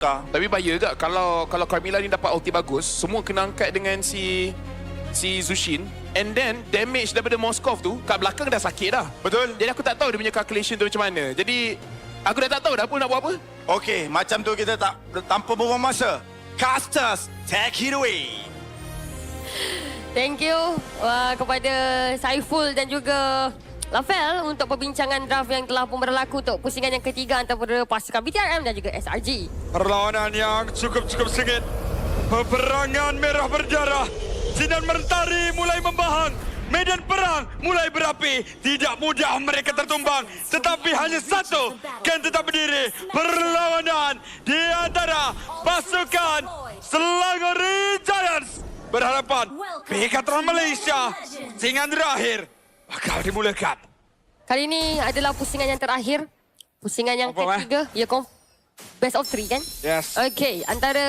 Tapi bahaya juga kalau Carmilla ni dapat ulti bagus, semua kena angkat dengan si Zushin, and then damage daripada Moskov tu kat belakang dah sakit dah. Betul. Jadi aku tak tahu dia punya calculation tu macam mana. Jadi aku dah tak tahu dah pun nak buat apa. Okey, macam tu kita tak tanpa buang masa. Casters, take it away. Thank you kepada Saiful dan juga Lafel untuk perbincangan draft yang telah pun berlaku untuk pusingan yang ketiga antara pasukan BTRM dan juga SRG. Perlawanan yang cukup sengit. Peperangan merah berdarah. Sinar mentari mulai membahang. Medan perang mulai berapi. Tidak mudah mereka tertumbang. Tetapi hanya satu kan tetap berdiri. Perlawanan di antara pasukan Selangor Giants berhadapan Bekatron Malaysia. Pusingan terakhir bakal dimulakan. Kali ini adalah pusingan yang terakhir. Pusingan yang ketiga. Ya, best of 3 kan? Yes. Okey, antara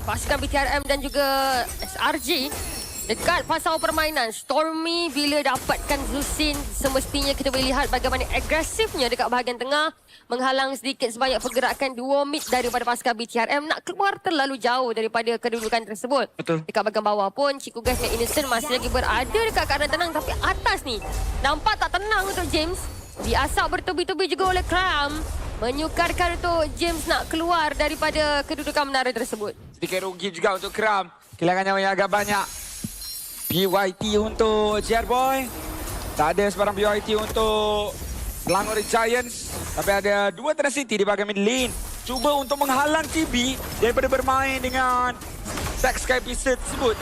pasukan BTRM dan juga SRG dekat pasal permainan. Stormy bila dapatkan Zusin, semestinya kita boleh lihat bagaimana agresifnya dekat bahagian tengah, menghalang sedikit sebanyak pergerakan dua mid daripada pasukan BTRM nak keluar terlalu jauh daripada kedudukan tersebut. Betul. Dekat bahagian bawah pun Chico Guys dan Innocent masih lagi berada dekat keadaan tenang, tapi atas ni nampak tak tenang untuk James. Diasap bertubi-tubi juga oleh Cram, menyukarkan untuk James nak keluar daripada kedudukan menara tersebut. Sedikit rugi juga untuk Kram. Kehilangan nyawa yang agak banyak. PYT untuk JR Boy. Tak ada sebarang PYT untuk Selangor Giants. Tapi ada dua Trinity di bahagian mid lane. Cuba untuk menghalang TB daripada bermain dengan Zack Sky Pistol tersebut.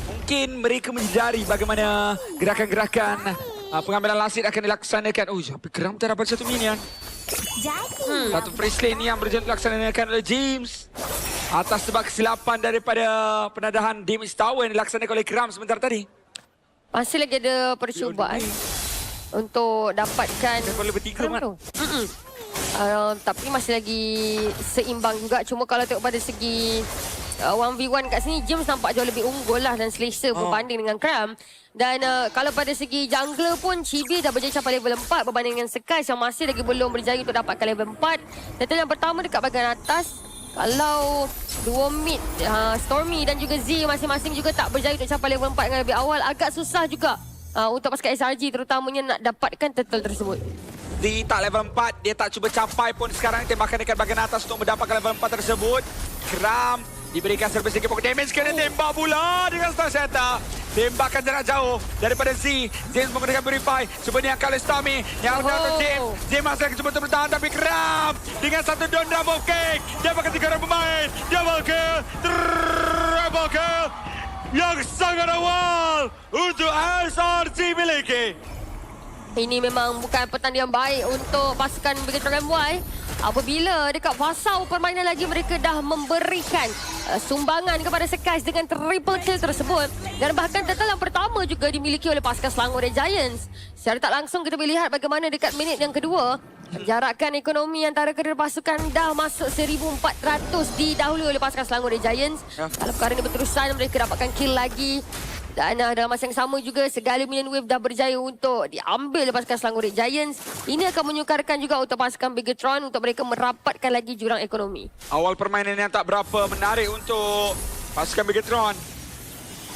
Mungkin mereka menyedari bagaimana gerakan-gerakan pengambilan lasit akan dilaksanakan. Oh, tapi Kram tak dapat satu minion. Satu freeze lane yang berjalan dilaksanakan oleh James. Atas sebab kesilapan daripada penadahan damage tower yang dilaksanakan oleh Kram sebentar tadi. Masih lagi ada percubaan untuk dapatkan Boleh bertiga, Mat. tapi masih lagi seimbang juga. Cuma kalau tengok pada segi 1v1 kat sini, James nampak jauh lebih unggul lah dan selesa berbanding dengan Cram. Dan kalau pada segi jungler pun, Chibi dah berjaya sampai level 4 berbanding dengan Skies yang masih lagi belum berjaya untuk dapatkan level 4. Data yang pertama dekat bahagian atas, kalau dua mid, Stormy dan juga Z masing-masing juga tak berjaya untuk capai level 4 dengan lebih awal, agak susah juga untuk pasukan SRG terutamanya nak dapatkan turtle tersebut. Z tak level 4, dia tak cuba capai pun sekarang tembakan dekat bahagian atas untuk mendapatkan level 4 tersebut. Kram diberikan serba sedikit pocket damage, kena tembak pula dengan Star Shatter. Tembakan jarak jauh daripada Z. James menggunakan Purify. Cuba niangkan oleh Stormy. Yang untuk James. James masih lagi cuba untuk bertahan, tapi Kram dengan satu down double kick. Dia bakal 3 orang pemain. Double kill. Triple kill. Yang sangat awal untuk SRG miliki. Ini memang bukan pertandingan baik untuk pasukan Bekatron MY. Apabila dekat fasa permainan lagi mereka dah memberikan sumbangan kepada Skies dengan triple kill tersebut. Dan bahkan total yang pertama juga dimiliki oleh pasukan Selangor Giants. Secara tak langsung kita boleh lihat bagaimana dekat minit yang kedua, jarakan ekonomi antara kedua pasukan dah masuk 1,400 didahului oleh pasukan Selangor Giants. Kalau perkara ini berterusan, mereka dapatkan kill lagi. Dan dalam masa yang sama juga, segala minion wave dah berjaya untuk diambil oleh pasukan Selangor Giants. Ini akan menyukarkan juga untuk pasukan Bekatron untuk mereka merapatkan lagi jurang ekonomi. Awal permainan yang tak berapa menarik untuk pasukan Bekatron.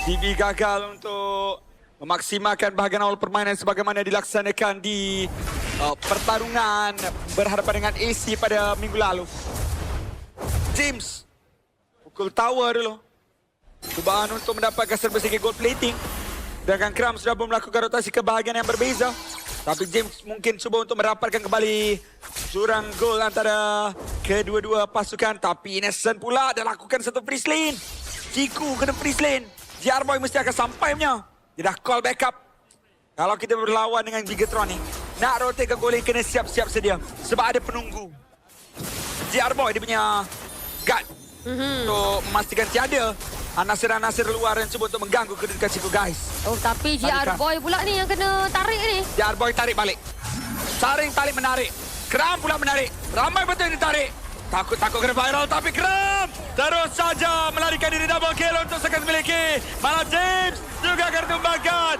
TB gagal untuk memaksimalkan bahagian awal permainan sebagaimana dilaksanakan di pertarungan berhadapan dengan AC pada minggu lalu. James pukul tower dulu. Cubaan untuk mendapatkan serba sedikit gold plating. Sedangkan Kram sudah pun melakukan rotasi ke bahagian yang berbeza. Tapi James mungkin cuba untuk merapatkan kembali jurang gol antara kedua-dua pasukan. Tapi Innocent pula dah lakukan satu freeze lane. Ciku kena freeze lane. JR Boy mesti akan sampai punya. Dia dah call backup. Kalau kita berlawan dengan Bekatron ni, nak rotate ke goal lane kena siap-siap sedia. Sebab ada penunggu. JR Boy dia punya guard. Untuk memastikan tiada anasir-anasir luar yang cuba untuk mengganggu kedudukan Chico Guys. Oh, tapi JR Boy pula ni yang kena tarik ni. JR Boy tarik balik. Saring tali menarik. Kram pula menarik. Ramai betul yang ditarik. Takut kena viral, tapi Kram terus saja melarikan diri double kill untuk Skies miliki. Malah James juga akan tumbangkan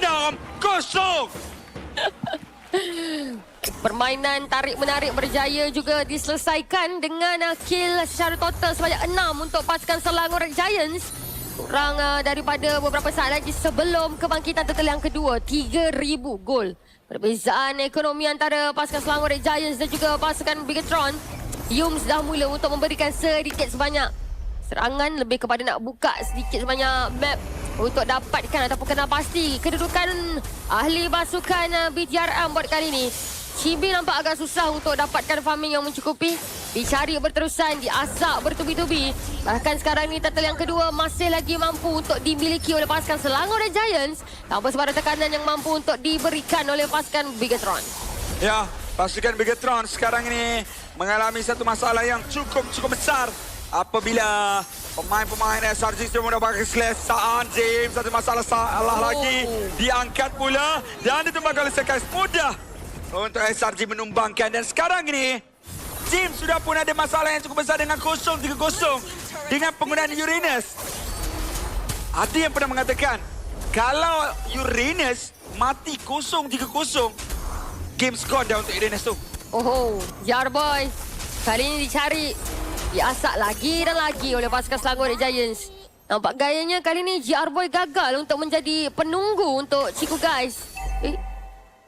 6-0. Permainan tarik-menarik berjaya juga diselesaikan dengan kill secara total sebanyak 6 untuk pasukan Selangor Red Giants. Kurang daripada beberapa saat lagi sebelum kebangkitan total yang kedua. 3,000 gol. Perbezaan ekonomi antara pasukan Selangor Red Giants dan juga pasukan Bigetron. Yums dah mula untuk memberikan sedikit sebanyak serangan, lebih kepada nak buka sedikit sebanyak map untuk dapatkan ataupun kenal pasti kedudukan ahli pasukan BTRM buat kali ini. Chibi nampak agak susah untuk dapatkan farming yang mencukupi. Dicari berterusan, diasak bertubi-tubi. Bahkan sekarang ni total yang kedua masih lagi mampu untuk dimiliki oleh pasukan Selangor Red Giants tanpa sebarang tekanan yang mampu untuk diberikan oleh pasukan Bigetron. Ya, pasukan Bigetron sekarang ini mengalami satu masalah yang cukup besar. Apabila pemain-pemain SRG sudah mendapatkan keselesaan, James satu masalah lagi diangkat pula dan ditumbangkan oleh Sekais. Mudah untuk SRG menumbangkan dan sekarang ini James sudah pun ada masalah yang cukup besar dengan 0-3-0 dengan penggunaan Uranus. Ada yang pernah mengatakan kalau Uranus mati 0-3-0, game score dah untuk Uranus tu. Oh, Jarboy kali ini dicari, diasak lagi dan lagi oleh pasukan Selangor Red Giants. Nampak gayanya kali ni GR Boy gagal untuk menjadi penunggu untuk Chico Guys.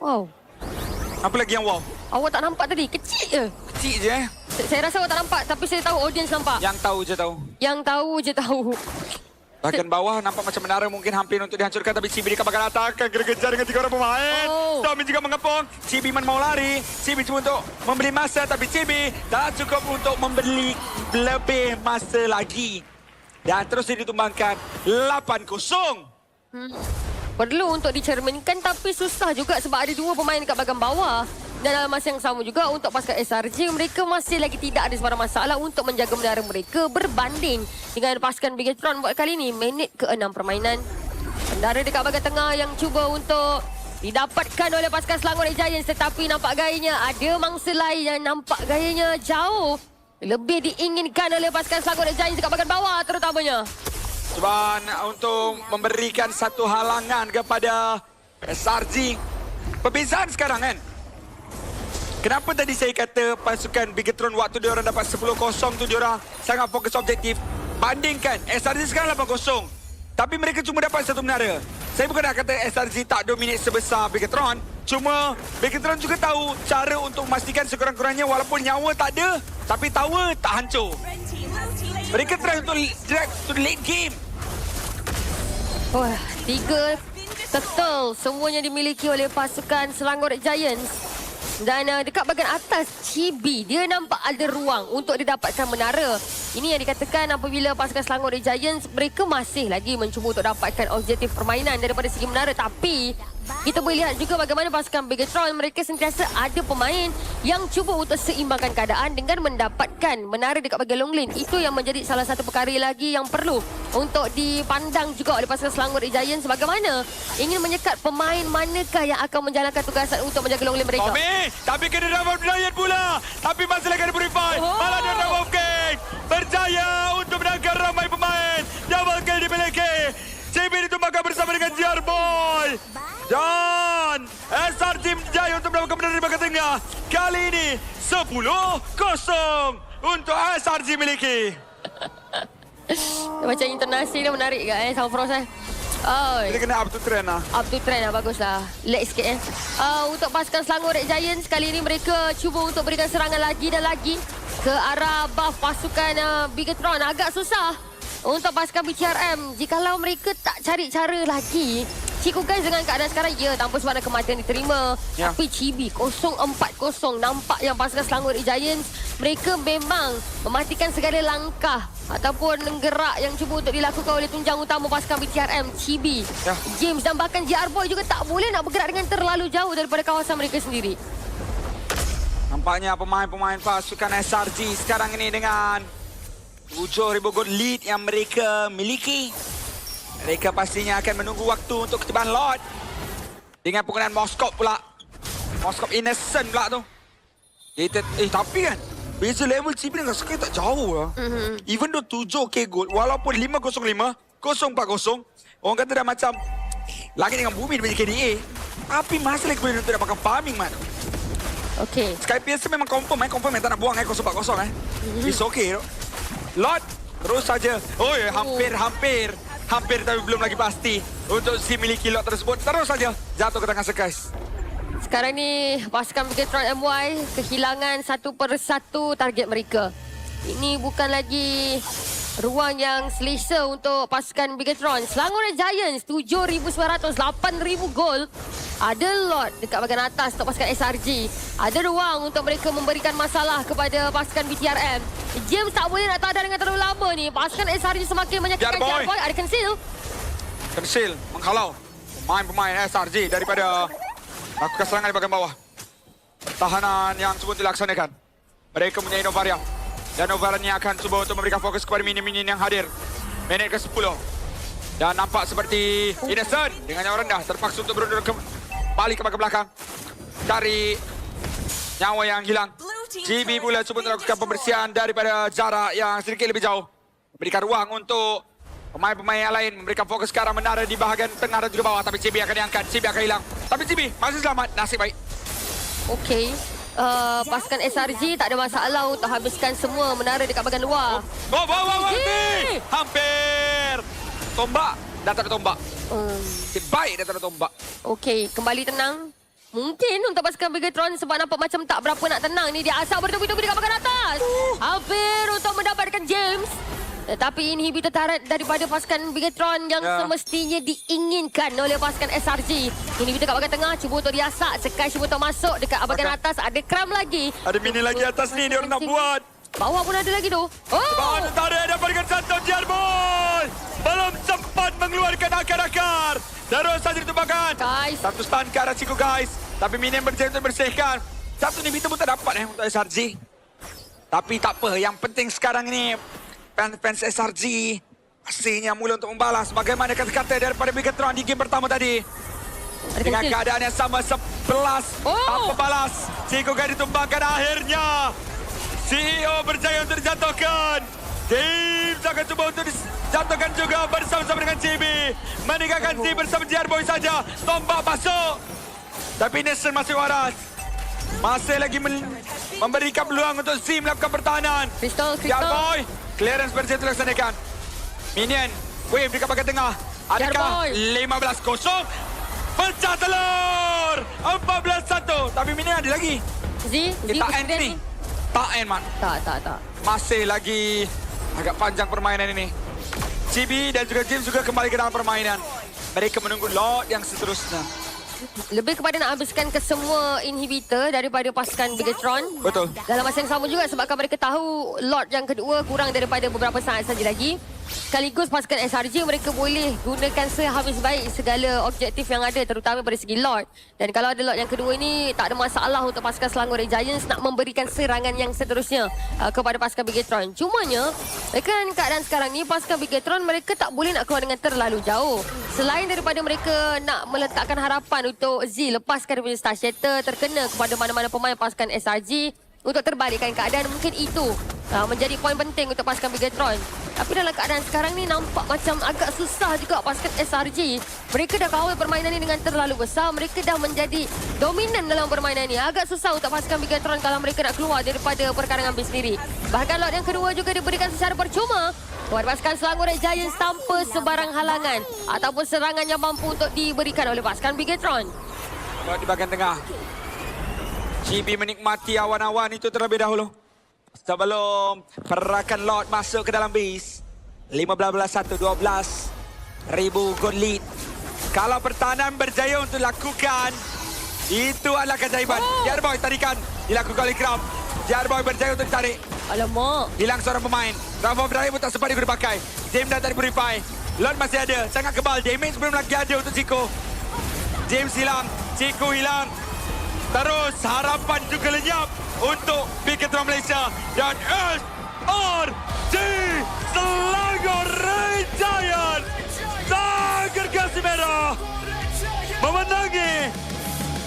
Wow. Apa lagi yang wow? Awak tak nampak tadi? Kecil je. Kecil je Saya rasa awak tak nampak tapi saya tahu audience nampak. Yang tahu je tahu. Yang tahu je tahu. Bahkan bawah nampak macam menara mungkin hampir untuk dihancurkan. Tapi Cibi dia bakal attack. Kena-kejar dengan 3 orang pemain. Stormy juga mengepung. Cibi mau lari. Cibi cuma untuk membeli masa. Tapi Cibi tak cukup untuk membeli lebih masa lagi. Dan terus ditumbangkan 8-0. Perlu untuk dicerminkan tapi susah juga sebab ada 2 pemain dekat bahagian bawah. Dan dalam masa yang sama juga untuk pasukan SRG, mereka masih lagi tidak ada sebarang masalah untuk menjaga menara mereka berbanding dengan pasukan Bigetron buat kali ini. Minit ke-6 permainan. Menara dekat bahagian tengah yang cuba untuk didapatkan oleh pasukan Selangor Red Giants, tetapi nampak gayanya ada mangsa lain yang nampak gayanya jauh lebih diinginkan oleh pasukan Selangor Red Giants dekat bahagian bawah terutamanya. Cuba untuk memberikan satu halangan kepada SRG. Perbezaan sekarang kan? Kenapa tadi saya kata pasukan Bigetron waktu diorang dapat 10-0 tu diorang sangat fokus objektif. Bandingkan SRG sekarang 8-0. Tapi mereka cuma dapat satu menara. Saya bukan nak kata SRG tak dominate sebesar Bigetron. Cuma Bigetron juga tahu cara untuk memastikan sekurang-kurangnya walaupun nyawa tak ada. Tapi tower tak hancur. Mereka try untuk drag to the late game. Wah, 3 turtle semuanya dimiliki oleh pasukan Selangor Red Giants. Dan dekat bahagian atas Chibi, dia nampak ada ruang untuk didapatkan menara. Ini yang dikatakan apabila pasukan Selangor Red Giants, mereka masih lagi mencuba untuk dapatkan objektif permainan daripada segi menara. Tapi kita boleh lihat juga bagaimana pasukan Bigetron, mereka sentiasa ada pemain yang cuba untuk seimbangkan keadaan dengan mendapatkan menara dekat bahagian long lane. Itu yang menjadi salah satu perkara lagi yang perlu untuk dipandang juga oleh pasukan Selangor Red Giants. Bagaimana ingin menyekat pemain manakah yang akan menjalankan tugasan untuk menjaga long lane mereka. Tapi kena dapat Bryant pula. Tapi masih lagi ada Purify. Malah dia double kill. Berjaya untuk menangkan ramai pemain. Double kill dimiliki. CB ditumbangkan bersama dengan GR Boy. Dan SRG berjaya untuk mendapatkan menara di bahagian tengah. Kali ini 10-0 untuk SRG miliki. Macam internasi dia menarik ke sama Frost Oh, Kita kena up to trend lah. up to trend lah, baguslah. Lag sikit untuk pasukan Selangor Red Giants, kali ini mereka cuba untuk berikan serangan lagi dan lagi ke arah buff pasukan Bigetron. Agak susah untuk pasukan BCRM jikalau mereka tak cari cara lagi. Chico Guys dengan keadaan sekarang, ya, tanpa sebarang kematian diterima. Ya. Tapi Chibi 0-4-0. Nampak yang pasukan Selangor Red Giants, mereka memang mematikan segala langkah ataupun gerak yang cuba untuk dilakukan oleh tunjang utama pasukan BTRM, Chibi. Ya. James dan bahkan GR Boy juga tak boleh nak bergerak dengan terlalu jauh daripada kawasan mereka sendiri. Nampaknya pemain-pemain pasukan SRG sekarang ini dengan 7,000 gold lead yang mereka miliki. Mereka pastinya akan menunggu waktu untuk ketibaan Lord. Dengan penggunaan Moskop pula. Moskop Innocent pula tu. Tapi kan, beza level CB dengan Sky tak jauh lah. Even though 7k gold, walaupun 505, 040, orang kata dah macam langit dengan bumi daripada KDA. Tapi masih lagi boleh untuk dapatkan farming, man. Okey. Skypiece memang confirm tak nak buang 0-4-0 It's okay. Lord terus saja. Hampir tapi belum lagi pasti untuk si miliki lot tersebut. Terus saja jatuh ke tangan Sekais. Sekarang ni pasukan Bigetron MY kehilangan satu persatu target mereka. Ini bukan lagi ruang yang selesa untuk pasukan Bigetron. Selangor Giants 7,900, 8,000 gol. Ada lot dekat bahagian atas untuk pasukan SRG. Ada ruang untuk mereka memberikan masalah kepada pasukan BTRM. James tak boleh nak tahan dengan terlalu lama ni. Pasukan SRG semakin menyakitkan. Jarboy ada conceal menghalau pemain-pemain SRG daripada lakukan serangan di bahagian bawah. Pertahanan yang cuba dilaksanakan. Mereka mempunyai Novaria. Dan Novaria ni akan cuba untuk memberikan fokus kepada minion yang hadir. Minit ke-10. Dan nampak seperti Innocent dengan yang rendah terpaksa untuk berundur balik ke belakang. Cari nyawa yang hilang. GB pula cuba melakukan pembersihan daripada jarak yang sedikit lebih jauh. Memberikan ruang untuk pemain-pemain yang lain. Memberikan fokus ke arah menara di bahagian tengah dan juga bawah. Tapi GB akan diangkat. GB akan hilang. Tapi GB masih selamat. Nasib baik. Okey. Pasukan SRG tak ada masalah untuk habiskan semua menara dekat bahagian luar. Hampir. Tombak. Dah tak ada tombak. Baik dah tak ada tombak. Okey, kembali tenang. Mungkin untuk pasukan Bigetron sebab nampak macam tak berapa nak tenang ni. Dia asal bertubi-tubi dekat bahagian atas. Hampir untuk mendapatkan James. Tetapi inhibitor turret daripada pasukan Bigetron yang semestinya diinginkan oleh pasukan SRG. Inhibitor kat bahagian tengah, cuba untuk diasak. Sekai cuba untuk masuk dekat bahagian atas. Ada kram lagi. Ada mini lagi atas ni, dia orang nak buat. Bawah pun ada lagi tu. Bawah ada turret, dapatkan satu Jarboy. Belum sempat mengeluarkan akar-akar. Terus saja ditumbangkan. Guys. Satu stun ke arah Chico, guys. Tapi minion berjaya untuk bersihkan. Satu inhibitor pun tak dapat untuk SRG. Tapi tak apa, yang penting sekarang ni fans SRG pastinya mula untuk membalas bagaimana kata-kata daripada Bigetron di game pertama tadi. Dengan keadaan yang sama 11 tanpa balas. Chico kan ditumbangkan akhirnya. CEO berjaya untuk dijatuhkan. James akan cuba untuk dijatuhkan juga bersama-sama dengan CB. Meninggalkan Z bersama Jarboy saja. Tombak masuk. Tapi Nelson masih waras. Masih lagi memberikan peluang untuk Z melakukan pertahanan. Jarboy. Clearance berjaya dilaksanakan. Minion. Wave dekat bahagian tengah. Adakah 15-0? Pecah telur. 14-1. Tapi Minion ada lagi. Z tak end ni. Tak end, man. Tak. Masih lagi agak panjang permainan ini. CB dan juga James juga kembali ke dalam permainan. Mereka menunggu lot yang seterusnya. Lebih kepada nak habiskan kesemua inhibitor daripada pasukan Bigetron. Betul. Dalam masa yang sama juga sebabkan mereka tahu lot yang kedua kurang daripada beberapa saat saja lagi. Sekaligus pasukan SRG mereka boleh gunakan sehabis baik segala objektif yang ada terutama dari segi lot. Dan kalau ada lot yang kedua ini tak ada masalah untuk pasukan Selangor Giants nak memberikan serangan yang seterusnya kepada pasukan Bigetron. Cumanya mereka dalam keadaan sekarang ni pasukan Bigetron mereka tak boleh nak keluar dengan terlalu jauh. Selain daripada mereka nak meletakkan harapan untuk Z lepaskan daripada Star Shatter terkena kepada mana-mana pemain pasukan SRG untuk terbalikkan keadaan, mungkin itu menjadi poin penting untuk pasukan Bigetron. Tapi dalam keadaan sekarang ni nampak macam agak susah juga pasukan SRG. Mereka dah kawal permainan ni dengan terlalu besar. Mereka dah menjadi dominan dalam permainan ni. Agak susah untuk pasukan Bigetron kalau mereka nak keluar daripada perkarangan base sendiri. Bahkan lot yang kedua juga diberikan secara percuma kepada pasukan Selangor Giants tanpa sebarang halangan ataupun serangan yang mampu untuk diberikan oleh pasukan Bigetron. Di bahagian tengah. GB menikmati awan-awan itu terlebih dahulu. Sebelum pergerakan lot masuk ke dalam base. 15-1, 12,000 gold lead. Kalau pertahanan berjaya untuk lakukan, itu adalah keajaiban. Jarboy tarikan, dilakukan oleh Kram. Jarboy berjaya untuk tarik. Alamak. Hilang seorang pemain. Rafa Ibrahim pun tak sempat dipakai. James dah tadi purify. Lot masih ada, sangat kebal. Damage belum lagi ada untuk Chico. James hilang, Chico hilang. Terus harapan juga lenyap untuk Bigetron Malaysia dan SRG Selangor Giants. Gergasi merah memenangi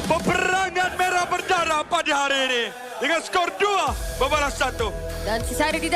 peperangan merah berdarah pada hari ini dengan skor 2-1. Dan sisa hari di